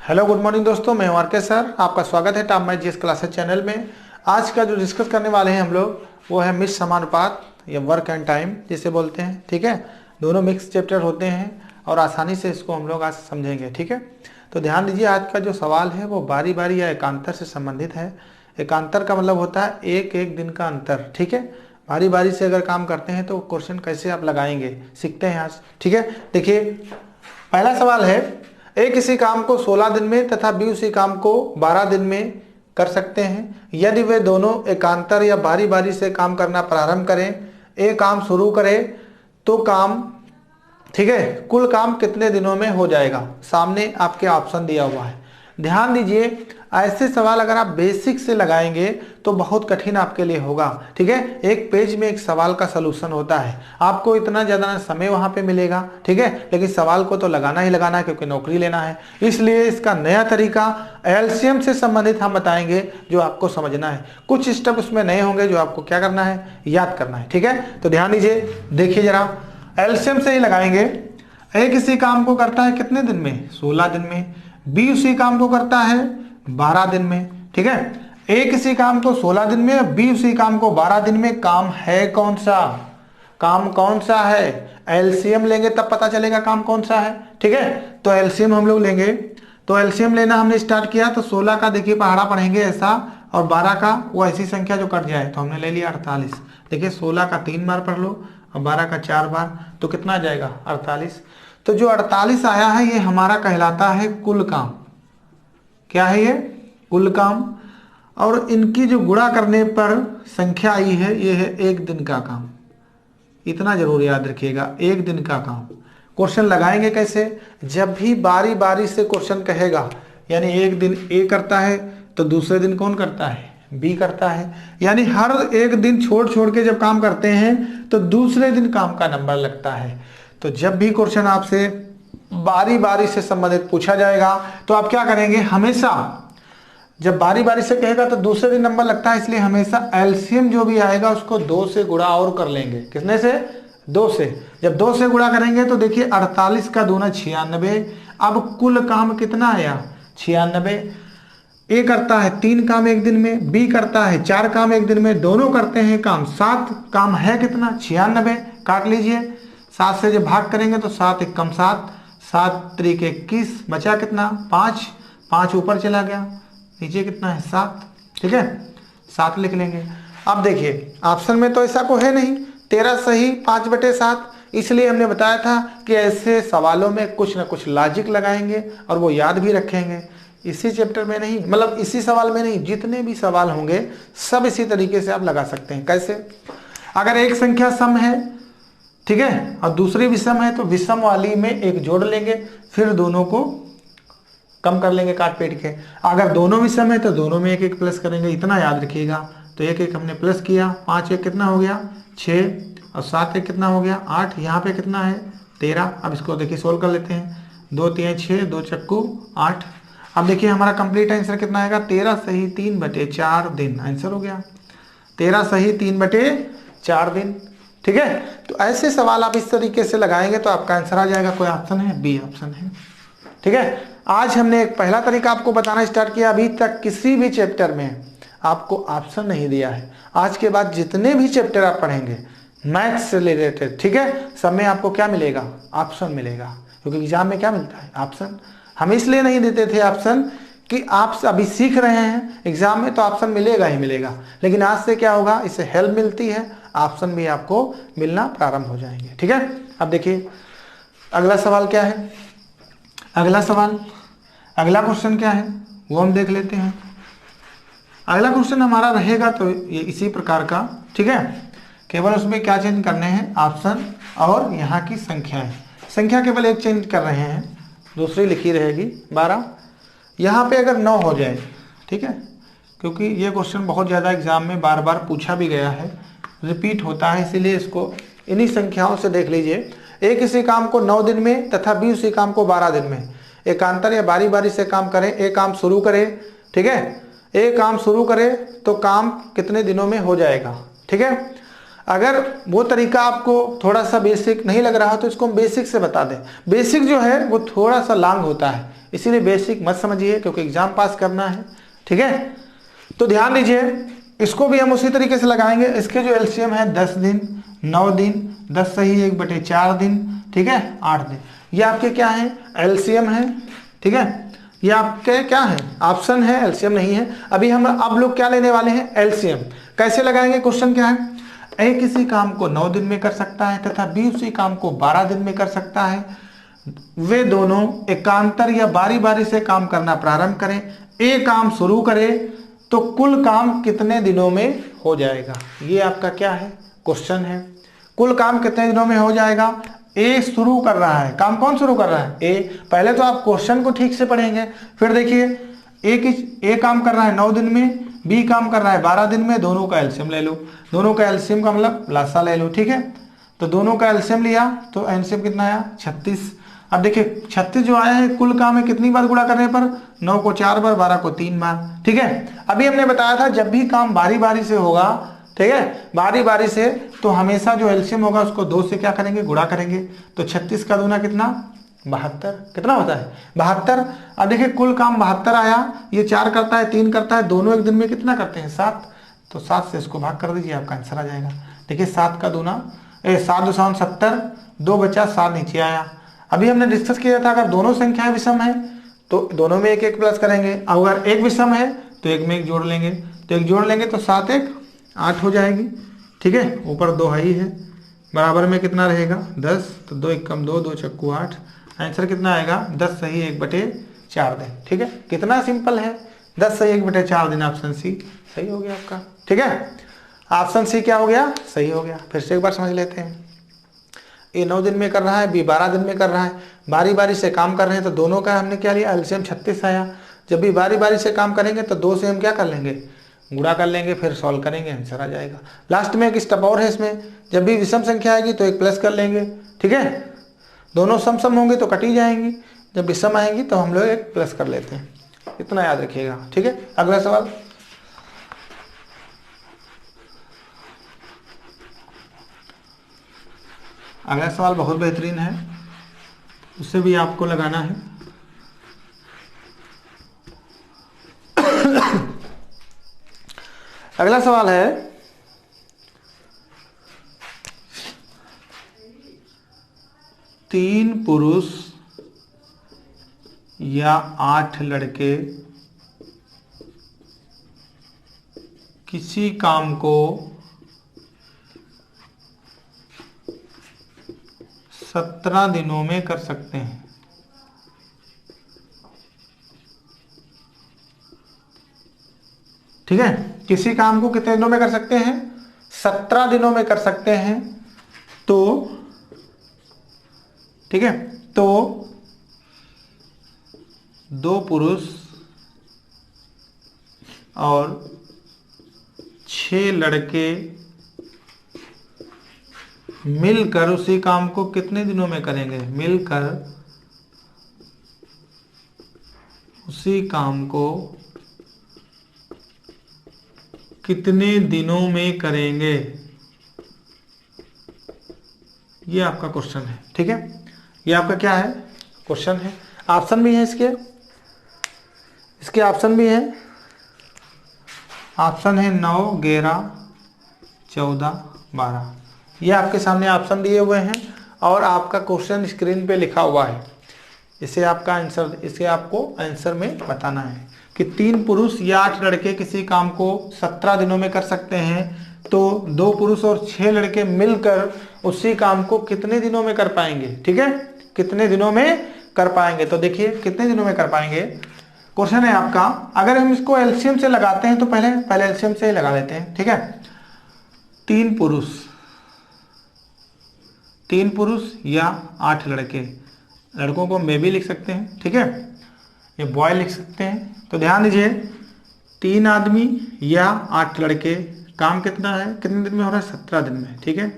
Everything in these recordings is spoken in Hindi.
हेलो गुड मॉर्निंग दोस्तों, मैं हूं आर के सर। आपका स्वागत है top math GS classes channel में। आज का जो डिस्कस करने वाले हैं हम लोग वो है मिश्र समानुपात या वर्क एंड टाइम जिसे बोलते हैं। ठीक है, दोनों मिक्स चैप्टर होते हैं और आसानी से इसको हम लोग आज समझेंगे। ठीक है, तो ध्यान दीजिए, आज का जो सवाल है वो बारी बारी या एकांतर से संबंधित है। एकांतर का मतलब होता है एक एक दिन का अंतर। ठीक है, बारी बारी से अगर काम करते हैं तो क्वेश्चन कैसे आप लगाएंगे सीखते हैं आज। ठीक है, देखिए पहला सवाल है, ए किसी काम को 16 दिन में तथा बी उसी काम को 12 दिन में कर सकते हैं। यदि वे दोनों एकांतर या बारी बारी से काम करना प्रारंभ करें, ए काम शुरू करे तो काम, ठीक है, कुल काम कितने दिनों में हो जाएगा। सामने आपके ऑप्शन दिया हुआ है। ध्यान दीजिए, ऐसे सवाल अगर आप बेसिक से लगाएंगे तो बहुत कठिन आपके लिए होगा। ठीक है, एक पेज में एक सवाल का सलूशन होता है, आपको इतना ज़्यादा समय वहाँ पे मिलेगा। ठीक है, लेकिन सवाल को तो लगाना ही लगाना है क्योंकि नौकरी लेना है। इसलिए इसका नया तरीका एलसीएम से संबंधित हम बताएंगे जो आपको समझना है। कुछ स्टेप उसमें नए होंगे जो आपको क्या करना है, याद करना है। ठीक है, तो ध्यान दीजिए, देखिए जरा, एलसीएम से ही लगाएंगे। ए किसी काम को करता है कितने दिन में, 16 दिन में। बी उसी काम को करता है 12 दिन में। ठीक है, ए किसी काम को 16 दिन में, बी उसी काम को 12 दिन में। काम है कौन सा, काम कौन सा है, एलसीएम लेंगे तब पता चलेगा काम कौन सा है। ठीक है, तो एलसीएम हम लोग लेंगे। तो एलसीएम लेना हमने स्टार्ट किया तो 16 का देखिए पहाड़ा पढ़ेंगे ऐसा, और 12 का वो ऐसी संख्या जो कट जाए, तो हमने ले लिया 48। देखिए 16 का 3 बार पढ़ लो और 12 का 4 बार, तो कितना आ जाएगा 48। तो जो 48 आया है ये हमारा कहलाता है कुल काम। क्या है ये, कुल काम। और इनकी जो गुणा करने पर संख्या आई है ये है एक दिन का काम। इतना जरूर याद रखिएगा, एक दिन का काम। क्वेश्चन लगाएंगे कैसे, जब भी बारी बारी से क्वेश्चन कहेगा, यानी एक दिन ए करता है तो दूसरे दिन कौन करता है, बी करता है। यानी हर एक दिन छोड़ छोड़ के जब काम करते हैं तो दूसरे दिन काम का नंबर लगता है। तो जब भी क्वेश्चन आपसे बारी बारी से संबंधित पूछा जाएगा तो आप क्या करेंगे, हमेशा जब बारी बारी से कहेगा तो दूसरे दिन नंबर लगता है, इसलिए हमेशा एलसीएम जो भी आएगा उसको 2 से गुणा और कर लेंगे। कितने से, 2 से। जब 2 से गुणा करेंगे तो देखिए 48 का दूना 96। अब कुल काम कितना आया, 96। ए करता है 3 काम एक दिन में, बी करता है 4 काम एक दिन में, दोनों करते हैं काम 7। काम है कितना, 96। काट लीजिए, 7 से जब भाग करेंगे तो 7 एक कम 7, 7 त्रिक 21, बचा कितना 5, 5 ऊपर चला गया, नीचे कितना है 7। ठीक है, 7 लिख लेंगे। अब देखिए ऑप्शन में तो ऐसा को है नहीं, 13 सही 5/7, इसलिए हमने बताया था कि ऐसे सवालों में कुछ ना कुछ लॉजिक लगाएंगे और वो याद भी रखेंगे। इसी चैप्टर में नहीं, मतलब इसी सवाल में नहीं, जितने भी सवाल होंगे सब इसी तरीके से आप लगा सकते हैं। कैसे, अगर एक संख्या सम है, ठीक है, और दूसरी विषम है तो विषम वाली में एक जोड़ लेंगे, फिर दोनों को कम कर लेंगे काट पीट के। अगर दोनों विषम है तो दोनों में एक एक प्लस करेंगे, इतना याद रखिएगा। तो एक एक हमने प्लस किया, 5 एक कितना हो गया 6, और 7 एक कितना हो गया 8, यहाँ पे कितना है 13। अब इसको देखिए सोल्व कर लेते हैं, 2 3 6, 2 चक्कू 8। अब देखिए हमारा कंप्लीट आंसर कितना आएगा, 13 सही 3/4 दिन आंसर हो गया। 13 सही 3/4 दिन। ठीक है, तो ऐसे सवाल आप इस तरीके से लगाएंगे तो आपका आंसर आ जाएगा। कोई ऑप्शन है, बी ऑप्शन है। ठीक है, आज हमने एक पहला तरीका आपको बताना स्टार्ट किया। अभी तक किसी भी चैप्टर में आपको ऑप्शन नहीं दिया है। आज के बाद जितने भी चैप्टर आप पढ़ेंगे मैथ्स से रिलेटेड, ठीक है, सब में आपको क्या मिलेगा, ऑप्शन मिलेगा। क्योंकि एग्जाम में क्या मिलता है, ऑप्शन। हम इसलिए नहीं देते थे ऑप्शन कि आप अभी सीख रहे हैं, एग्जाम में तो ऑप्शन मिलेगा ही मिलेगा, लेकिन आज से क्या होगा, इससे हेल्प मिलती है, ऑप्शन भी आपको मिलना प्रारंभ हो जाएंगे। ठीक है, अब देखिए अगला सवाल क्या है, अगला क्वेश्चन क्या है वो हम देख लेते हैं। अगला क्वेश्चन हमारा रहेगा तो ये इसी प्रकार का। ठीक है, केवल उसमें क्या चेंज करने हैं, ऑप्शन और यहाँ की संख्या है। संख्या केवल एक चेंज कर रहे हैं, दूसरी लिखी रहेगी 12। यहाँ पे अगर 9 हो जाए, ठीक है, क्योंकि ये क्वेश्चन बहुत ज़्यादा एग्जाम में बार बार पूछा भी गया है, रिपीट होता है, इसीलिए इसको इन्हीं संख्याओं से देख लीजिए। ए किसी काम को 9 दिन में तथा बी उसी काम को 12 दिन में एकांतर या बारी बारी से काम करें। ए काम शुरू करे, ठीक है, ए काम शुरू करे तो काम कितने दिनों में हो जाएगा। ठीक है, अगर वो तरीका आपको थोड़ा सा बेसिक नहीं लग रहा तो इसको हम बेसिक से बता दें। बेसिक जो है वो थोड़ा सा लॉन्ग होता है, इसीलिए बेसिक मत समझिए, क्योंकि एग्जाम पास करना है। ठीक है, तो ध्यान दीजिए, इसको भी हम उसी तरीके से लगाएंगे। इसके जो एलसीएम है 10 दिन, 9 दिन, 10 सही 1/4 दिन, ठीक है, 8 दिन। ये आपके क्या है, एलसीएम है। ठीक है, ये आपके क्या है, ऑप्शन है, एलसीएम नहीं है। अभी हम अब लोग क्या लेने वाले हैं, एलसीएम। कैसे लगाएंगे, क्वेश्चन क्या है, ए किसी काम को 9 दिन में कर सकता है तथा बी उसी काम को 12 दिन में कर सकता है। वे दोनों एकांतर या बारी बारी से काम करना प्रारंभ करें। ए काम शुरू करे तो कुल काम कितने दिनों में हो जाएगा। ये आपका क्या है, क्वेश्चन है। कुल काम कितने दिनों में हो जाएगा। ए शुरू कर रहा है, काम कौन शुरू कर रहा है, ए। पहले तो आप क्वेश्चन को ठीक से पढ़ेंगे, फिर देखिए ए काम कर रहा है 9 दिन में, बी काम कर रहा है 12 दिन में। दोनों का एलसीएम ले लो, दोनों का एलसीएम का मतलब लासा ले लो। ठीक है, तो दोनों का एलसीएम लिया तो एलसीएम कितना आया, 36। अब देखिए 36 जो आया है, कुल काम है कितनी बार गुणा करने पर, 9 को 4 बार, 12 को 3 बार। ठीक है, अभी हमने बताया था जब भी काम बारी बारी से होगा, ठीक है, बारी बारी से, तो हमेशा जो एलसीएम होगा उसको 2 से क्या करेंगे, गुणा करेंगे। तो 36 का दूना कितना, 72। कितना होता है, 72। अब देखिए कुल काम 72 आया, ये 4 करता है, 3 करता है, दोनों एक दिन में कितना करते हैं, 7। तो 7 से इसको भाग कर दीजिए, आपका आंसर आ जाएगा। देखिए 7 का दूना 7 2 70, 2 बचा, 7 नीचे आया। अभी हमने डिस्कस किया था अगर दोनों संख्याएं विषम है तो दोनों में एक एक प्लस करेंगे, अगर एक विषम है तो एक में एक जोड़ लेंगे। तो एक जोड़ लेंगे तो 7 1 8 हो जाएगी। ठीक है, ऊपर 2 ही है, बराबर में कितना रहेगा 10, तो 2 1 कम 2, 2 चक्कू 8। आंसर कितना आएगा, 10 सही 1/4 दिन। ठीक है, कितना सिंपल है, 10 सही 1/4 दिन, ऑप्शन सी सही हो गया आपका। ठीक है, ऑप्शन सी क्या हो गया, सही हो गया। फिर से एक बार समझ लेते हैं, ए 9 दिन में कर रहा है, बी 12 दिन में कर रहा है, बारी बारी से काम कर रहे हैं, तो दोनों का हमने क्या लिया, एलसीएम 36 आया। जब भी बारी बारी से काम करेंगे तो 2 से हम क्या कर लेंगे, गुणा कर लेंगे, फिर सॉल्व करेंगे, आंसर आ जाएगा। लास्ट में एक स्टेप और है इसमें, जब भी विषम संख्या आएगी तो एक प्लस कर लेंगे। ठीक है, दोनों सम होंगे तो कटी जाएंगी, जब विषम आएंगी तो हम लोग एक प्लस कर लेते हैं, इतना याद रखिएगा। ठीक है, अगला सवाल। अगला सवाल बहुत बेहतरीन है, उससे भी आपको लगाना है। अगला सवाल है, तीन पुरुष या 8 लड़के किसी काम को 17 दिनों में कर सकते हैं। ठीक है, किसी काम को कितने दिनों में कर सकते हैं, 17 दिनों में कर सकते हैं। तो ठीक है, तो 2 पुरुष और 6 लड़के मिलकर उसी काम को कितने दिनों में करेंगे, मिलकर उसी काम को कितने दिनों में करेंगे, ये आपका क्वेश्चन है। ठीक है, ये आपका क्या है, क्वेश्चन है। ऑप्शन भी है इसके ऑप्शन भी है। ऑप्शन है 9 11 14 12, ये आपके सामने ऑप्शन दिए हुए हैं और आपका क्वेश्चन स्क्रीन पे लिखा हुआ है। इसे आपका आंसर, इसे आपको आंसर में बताना है कि 3 पुरुष या 8 लड़के किसी काम को 17 दिनों में कर सकते हैं, तो 2 पुरुष और 6 लड़के मिलकर उसी काम को कितने दिनों में कर पाएंगे। ठीक है, कितने दिनों में कर पाएंगे, तो देखिए कितने दिनों में कर पाएंगे, क्वेश्चन है आपका। अगर हम इसको एलसीएम से लगाते हैं तो पहले एलसीएम से ही लगा लेते हैं। ठीक है, 3 पुरुष या 8 लड़के, लड़कों को मे भी लिख सकते हैं, ठीक है, ये बॉय लिख सकते हैं। तो ध्यान दीजिए, 3 आदमी या 8 लड़के, काम कितना है, कितने दिन में हो रहा है, 17 दिन में। ठीक है,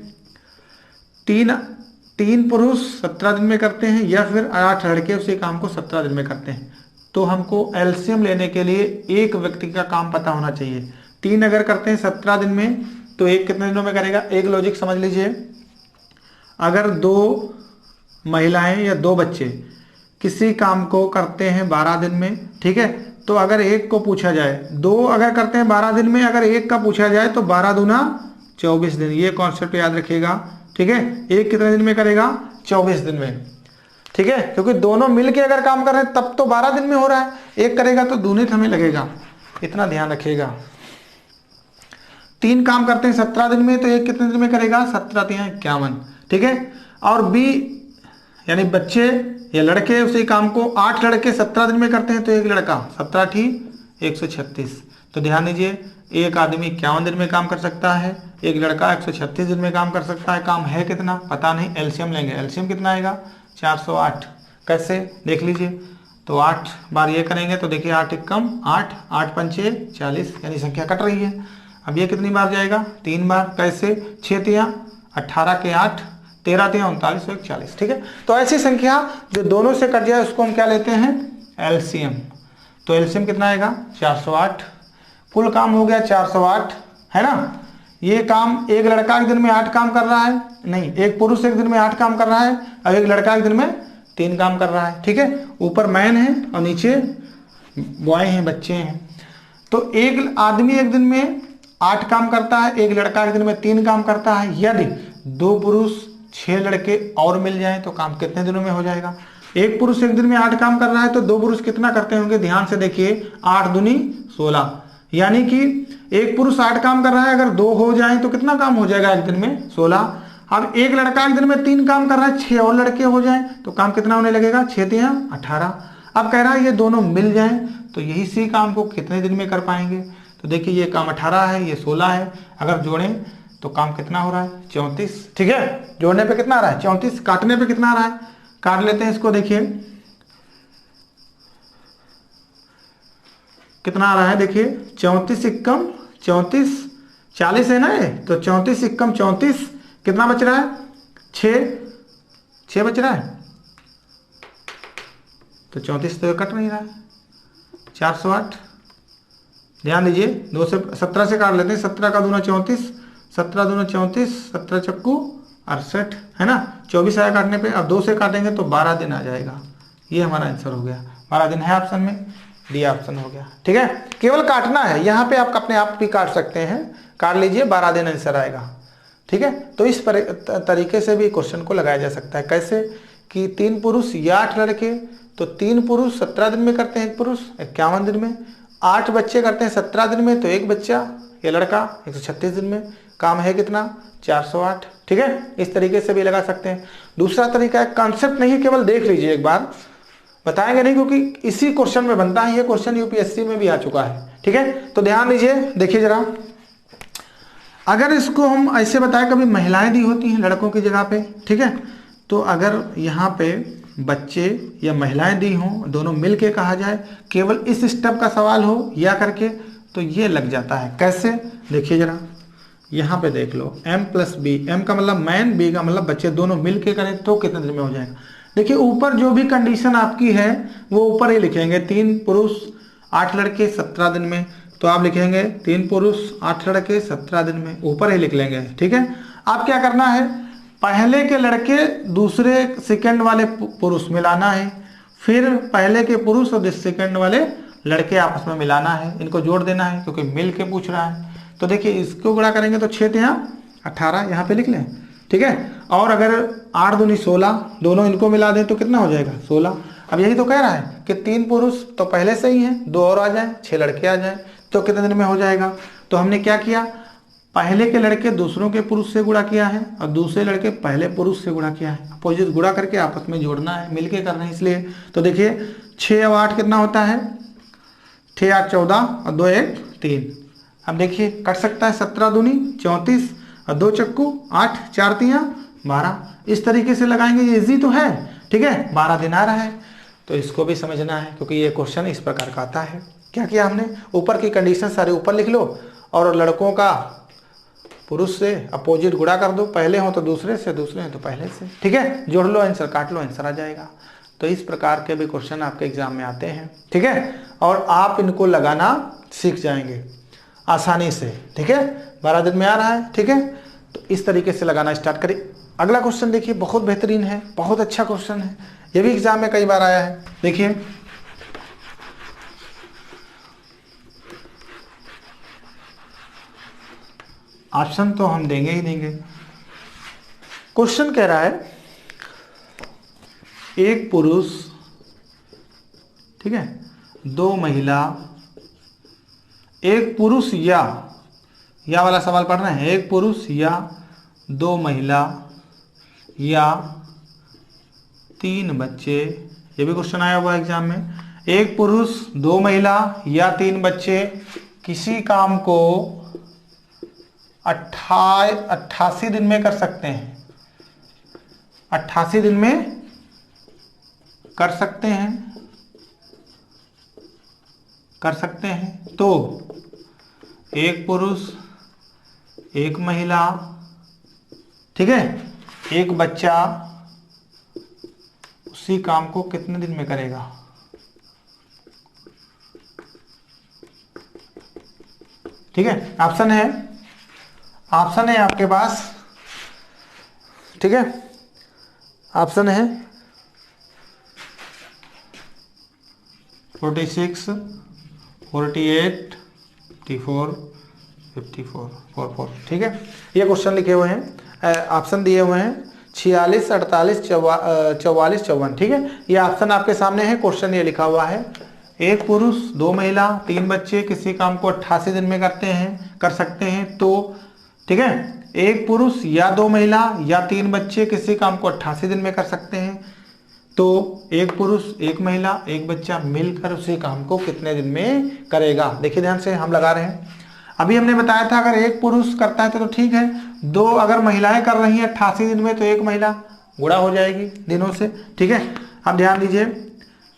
3 पुरुष 17 दिन में करते हैं या फिर 8 लड़के उसी काम को 17 दिन में करते हैं। तो हमको एलसीएम लेने के लिए एक व्यक्ति का काम पता होना चाहिए। 3 अगर करते हैं 17 दिन में तो एक कितने दिनों में करेगा। एक लॉजिक समझ लीजिए, अगर 2 महिलाएं या 2 बच्चे किसी काम को करते हैं 12 दिन में, ठीक है, तो अगर एक को पूछा जाए, दो अगर करते हैं 12 दिन में, अगर एक का पूछा जाए तो 12 दूना 24 दिन। ये कॉन्सेप्ट याद रखिएगा, ठीक है। एक कितने दिन में करेगा? 24 दिन में, ठीक है, क्योंकि दोनों मिलके अगर काम कर रहे हैं तब तो 12 दिन में हो रहा है, एक करेगा तो दूनी समय लगेगा, इतना ध्यान रखिएगा। 3 काम करते हैं 17 दिन में, तो एक कितने दिन में करेगा? 17 3 51, ठीक है। और बी यानी बच्चे या लड़के उसी काम को 8 लड़के 17 दिन में करते हैं, तो एक लड़का 17 ठीक 136। तो ध्यान दीजिए, एक आदमी 51 दिन में काम कर सकता है, एक लड़का 136 दिन में काम कर सकता है। काम है कितना पता नहीं, एलसीएम लेंगे। एलसीएम कितना आएगा? 408। कैसे देख लीजिए, तो 8 बार ये करेंगे तो देखिए 8 एक कम 8, 8 पंचे 40, यानी संख्या कट रही है। अब ये कितनी बार जाएगा? 3 बार। कैसे? 6 तिया 18 के 8, 13 तिया 39, 140, ठीक है। तो ऐसी संख्या जो दोनों से कट जाए उसको हम क्या लेते हैं? एलसीएम। तो एलसीएम कितना आएगा? 408। कुल काम हो गया 408, है ना। ये काम एक लड़का एक दिन में 8 काम कर रहा है, नहीं, एक पुरुष एक दिन में 8 काम कर रहा है और एक लड़का एक दिन में 3 काम कर रहा है, ठीक है। ऊपर मैन है और नीचे बॉय हैं, बच्चे हैं। तो एक आदमी एक दिन में 8 काम करता है, एक लड़का एक दिन में 3 काम करता है। यदि 2 पुरुष 6 लड़के और मिल जाएं तो काम कितने दिनों में हो जाएगा? एक पुरुष एक दिन में 8 काम कर रहा है तो 2 पुरुष कितना करते होंगे? ध्यान से देखिए, 8 दूनी 16, यानी कि एक पुरुष 8 काम कर रहा है, अगर 2 हो जाए तो कितना काम हो जाएगा एक दिन में? 16। अब एक लड़का एक दिन में 3 काम कर रहा है, 6 और लड़के हो जाएं तो काम कितना होने लगेगा? 6 तिया 18। अब कह रहा है ये दोनों मिल जाएं तो यही सी काम को कितने दिन में कर पाएंगे? तो देखिए ये काम 18 है, ये 16 है, अगर जोड़ें तो काम कितना हो रहा है? 34, ठीक है। जोड़ने पे कितना आ रहा है? 34। काटने पे कितना आ रहा है? काट लेते हैं इसको, देखिए कितना आ रहा है, देखिए 34 इक्कम 34, 40 है ना ये, तो 34 इक्कम 34, कितना बच रहा है? 6 बच रहा है, तो 34 तो कट नहीं रहा है, 408। ध्यान दीजिए, 2 से 17 से काट लेते हैं, 17 का दूना 34, 17 दूना 34, 17 चक्कू 68, है ना। 24 आया काटने पे। अब 2 से काटेंगे तो 12 दिन आ जाएगा। ये हमारा आंसर हो गया, 12 दिन है ऑप्शन में, डी ऑप्शन हो गया, ठीक है। केवल काटना है, यहाँ पे आप अपने आप भी काट सकते हैं, काट लीजिए, 12 दिन आंसर आएगा, ठीक है। तो इस तरीके से भी क्वेश्चन को लगाया जा सकता है। कैसे कि 3 पुरुष या 8 लड़के, तो 3 पुरुष 17 दिन में करते हैं, एक पुरुष 51 दिन में, 8 बच्चे करते हैं 17 दिन में, तो एक बच्चा या लड़का 136 दिन में। काम है कितना? 408, ठीक है। इस तरीके से भी लगा सकते हैं। दूसरा तरीका है, कॉन्सेप्ट नहीं, केवल देख लीजिए एक बार, बताएंगे नहीं क्योंकि इसी क्वेश्चन में बनता है, ये क्वेश्चन यूपीएससी में भी आ चुका है, ठीक है। तो ध्यान दीजिए, देखिए जरा, अगर इसको हम ऐसे बताएं, कभी महिलाएं दी होती हैं लड़कों की जगह पे, ठीक है, तो अगर यहाँ पे बच्चे या महिलाएं दी हों, दोनों मिल के कहा जाए, केवल इस स्टेप का सवाल हो या करके, तो ये लग जाता है। कैसे? देखिए जरा, यहाँ पे देख लो, m + b, m का मतलब मैन, b का मतलब बच्चे, दोनों मिल के करें तो कितने दिन में हो जाएगा? देखिए ऊपर जो भी कंडीशन आपकी है वो ऊपर ही लिखेंगे, 3 पुरुष 8 लड़के 17 दिन में, तो आप लिखेंगे 3 पुरुष 8 लड़के 17 दिन में, ऊपर ही लिख लेंगे, ठीक है। आप क्या करना है, पहले के लड़के दूसरे सेकंड वाले पुरुष मिलाना है, फिर पहले के पुरुष और सेकंड वाले लड़के आपस में मिलाना है, इनको जोड़ देना है क्योंकि मिल के पूछ रहा है। तो देखिए इसको गुणा करेंगे तो 6 तिया 18, यहाँ पे लिख लें, ठीक है। और अगर 8 दूनी 16, दोनों इनको मिला दें तो कितना हो जाएगा? 16। अब यही तो कह रहा है कि 3 पुरुष तो पहले से ही हैं, 2 और आ जाएं, 6 लड़के आ जाएं, तो कितने दिन में हो जाएगा? तो हमने क्या किया, पहले के लड़के दूसरों के पुरुष से गुणा किया है और दूसरे लड़के पहले पुरुष से गुणा किया है, अपोजिट गुणा करके आपस में जोड़ना है, मिलके करना है इसलिए। तो देखिए 6 और 8 कितना होता है? 6 8 14 और 2 1 3। अब देखिए कट सकता है, 17 दूनी 34 और 2 चक्कू 8, 4 तिया 12। इस तरीके से लगाएंगे, ये इजी तो है, ठीक है। 12 दिन आ रहा है, तो इसको भी समझना है क्योंकि ये क्वेश्चन इस प्रकार का आता है। क्या किया हमने, ऊपर की कंडीशन सारे ऊपर लिख लो और लड़कों का पुरुष से अपोजिट गुणा कर दो, पहले हो तो दूसरे से, दूसरे हो तो पहले से, ठीक है। जोड़ लो आंसर, काट लो आंसर आ जाएगा। तो इस प्रकार के भी क्वेश्चन आपके एग्जाम में आते हैं, ठीक है, और आप इनको लगाना सीख जाएंगे आसानी से, ठीक है। 12 दिन में आ रहा है, ठीक है। तो इस तरीके से लगाना स्टार्ट करें। अगला क्वेश्चन देखिए, बहुत बेहतरीन है, बहुत अच्छा क्वेश्चन है, ये भी एग्जाम में कई बार आया है। देखिए ऑप्शन तो हम देंगे ही देंगे। क्वेश्चन कह रहा है एक पुरुष, ठीक है, 2 महिला, एक पुरुष या वाला सवाल पढ़ रहे हैं, एक पुरुष या 2 महिला या 3 बच्चे, ये भी क्वेश्चन आया हुआ एग्जाम में। एक पुरुष 2 महिला या 3 बच्चे किसी काम को 88 दिन में कर सकते हैं, 88 दिन में कर सकते हैं, तो एक पुरुष, एक महिला, ठीक है, एक बच्चा उसी काम को कितने दिन में करेगा? ठीक है, ऑप्शन है आपके पास, ठीक है, ऑप्शन है 46, 48, 54, 54, 44, ठीक है। ये क्वेश्चन लिखे हुए हैं, ऑप्शन दिए हुए हैं 46, 48, 44, 54, ठीक है। ये ऑप्शन आपके सामने है, क्वेश्चन ये लिखा हुआ है एक पुरुष 2 महिला 3 बच्चे किसी काम को 88 दिन में कर सकते हैं, तो ठीक है, एक पुरुष या 2 महिला या 3 बच्चे किसी काम को 88 दिन में कर सकते हैं, तो एक पुरुष, एक महिला, एक बच्चा मिलकर उसी काम को कितने दिन में करेगा? देखिए ध्यान से हम लगा रहे हैं। अभी हमने बताया था अगर एक पुरुष करता है तो ठीक है, 2 अगर महिलाएं कर रही हैं 88 दिन में तो एक महिला गुणा हो जाएगी दिनों से, ठीक है। अब ध्यान दीजिए,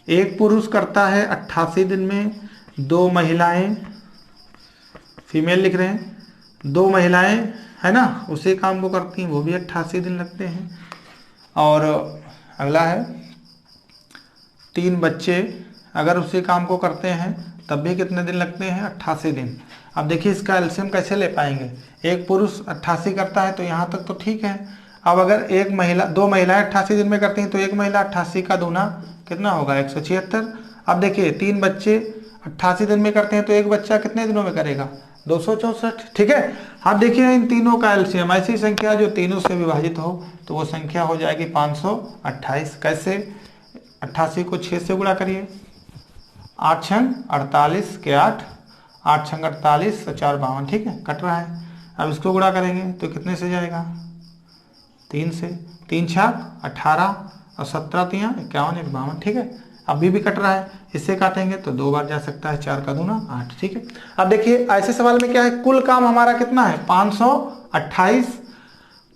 एक पुरुष करता है 88 दिन में, 2 महिलाएं, फीमेल लिख रहे हैं, 2 महिलाएं है ना उसी काम को करती हैं, वो भी 88 दिन लगते हैं। और अगला है 3 बच्चे अगर उसी काम को करते हैं तब भी कितने दिन लगते हैं? 88 दिन। अब देखिए इसका एलसीएम कैसे ले पाएंगे? एक पुरुष 88 करता है तो यहाँ तक तो ठीक है। अब अगर 2 महिलाएं 88 दिन में करती हैं तो एक महिला 88 का दूना कितना होगा? 176। अब देखिए 3 बच्चे 88 दिन में करते हैं तो एक बच्चा कितने दिनों में करेगा? 264, ठीक है। अब देखिए इन तीनों का एलसीएम, ऐसी संख्या जो तीनों से विभाजित हो तो वो संख्या हो जाएगी 528। कैसे? 88 को 6 से गुणा करिए, 8 छंग 48 के 8, 8 छंग 48, 4 52, ठीक है, कट रहा है। अब इसको गुणा करेंगे तो कितने से जाएगा? 3 से, 3 छाक 18 और 17 तियाँ 51, 1 52, ठीक है। अभी भी कट रहा है, इससे काटेंगे तो 2 बार जा सकता है, 4 का दूना 8, ठीक है। अब देखिए ऐसे सवाल में क्या है, कुल काम हमारा कितना है? 528।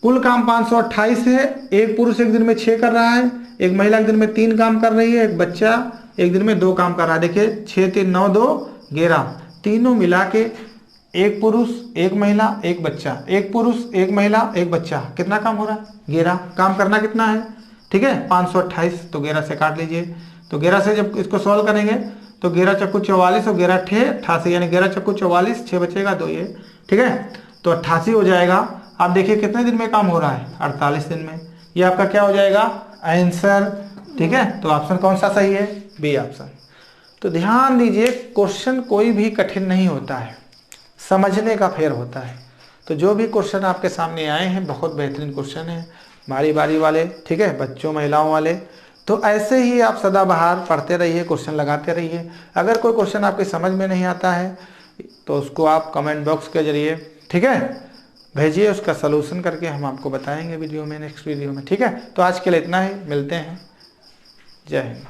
कुल काम 528 है। एक पुरुष एक दिन में 6 कर रहा है, एक महिला एक दिन में 3 काम कर रही है, एक बच्चा एक दिन में 2 काम कर रहा है। देखिए 6 3 9 2 11, तीनों मिला के एक पुरुष एक महिला एक बच्चा, एक पुरुष एक महिला एक बच्चा, कितना काम हो रहा है? 11। काम करना कितना है? ठीक है, 528, तो 11 से काट लीजिए। तो 11 से जब इसको सॉल्व करेंगे तो 11 चक्कू 44 और 11 ठे 88, यानी 11 चक्कू 44, 6 बचेगा 2, ये ठीक है, तो 88 हो जाएगा। आप देखिए कितने दिन में काम हो रहा है? 48 दिन में। ये आपका क्या हो जाएगा? आंसर, ठीक है। तो ऑप्शन कौन सा सही है? B option. तो ध्यान दीजिए, क्वेश्चन कोई भी कठिन नहीं होता है, समझने का फेर होता है। तो जो भी क्वेश्चन आपके सामने आए हैं बहुत बेहतरीन क्वेश्चन है, बारी बारी वाले, ठीक है, बच्चों महिलाओं वाले। तो ऐसे ही आप सदाबहार पढ़ते रहिए, क्वेश्चन लगाते रहिए। अगर कोई क्वेश्चन आपके समझ में नहीं आता है तो उसको आप कमेंट बॉक्स के जरिए, ठीक है, भेजिए, उसका सलूशन करके हम आपको बताएंगे वीडियो में, नेक्स्ट वीडियो में, ठीक है। तो आज के लिए इतना ही, मिलते हैं, जय हिंद।